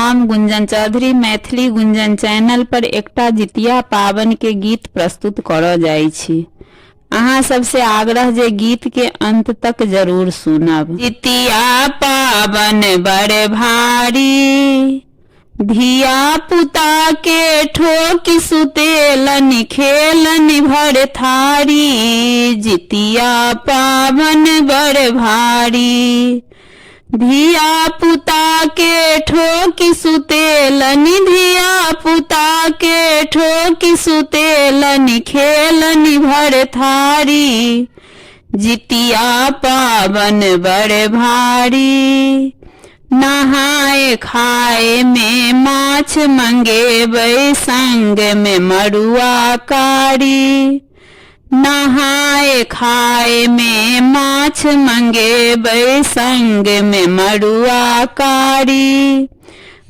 हम गुंजन चौधरी मैथिली गुंजन चैनल पर एकटा जितिया पावन के गीत प्रस्तुत करऽ जाइ छी। अहाँ सबसे आग्रह जे गीत के अंत तक जरूर सुनब। जितिया पावन बड़ भारी, धिया पुता के ठोकी सुतेलन खेलन भर थारी। जितिया पावन बड़ भारी, धिया पुता के ठोकी सुतेलन, धिया पुता के ठोकी सुतेलन खेलन भर थारी। जितिया पावन बड़ भारी, नहाए खाए में माछ मंगेबै संग में मड़ुआ कारी। नहाए खाए में माछ मंगेबै संग में मड़ुआ कारी।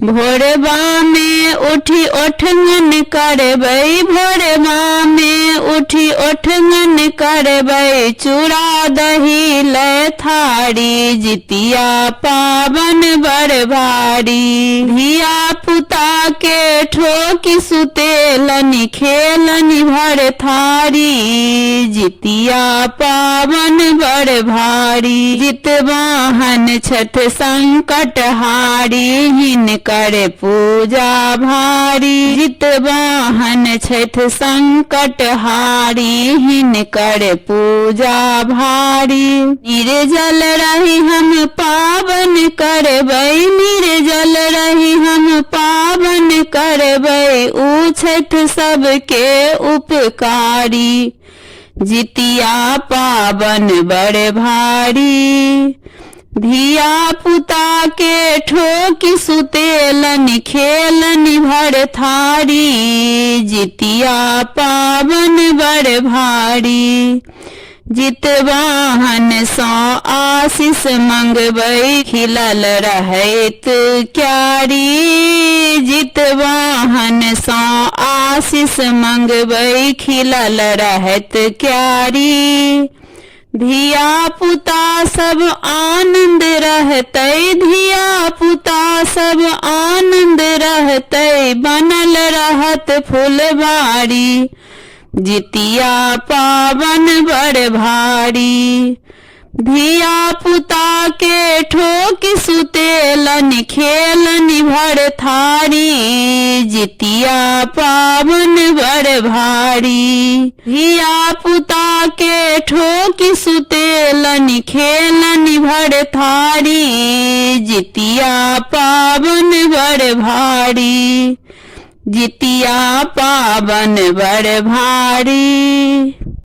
भोरबा में उठी ओठंगन करबै, भोरबा में उठी ओठंगन करबै चूड़ा दही ले थारी। जितिया पावन बड़ भारी, धिया पुता के ठोकी सुतेलन खेलन भर थारी। जितिया पावन बड़ भारी, जितवाहन छठ संकट हारी, हिनकर पूजा भारी। जितवाहन छठ संकट हारी, हिनकर पूजा भारी। निर्जल रही हम पावन करबै, निर्जल रही हम पावन करबै ऊ छठ सबके उपकारी। जितिया पावन बड़ भारी, धिया पुता के ठोकी सुतेलन खेलन भर थारी। जितिया पावन बड़ भारी, जितवाहन सो आशीष मंगबै खिलल रहैत क्यारी। जितवाहन सो आशीष मंगबै खिलल रहैत क्यारी। धिया पुता सब आनंद रहतै, धिया पुता सब आनंद रहतै बनल रहत फुलबाड़ी। जितिया पावन बड़ भारी, धिया पुता के ठोकी सुतेलन खेलन भर थारी। जितिया पावन बड़ भारी, धिया पुता के ठोकी सुतेलन खेलन भर थारी। जितिया पावन बड़ भारी, जितिया पावन बड़ भारी।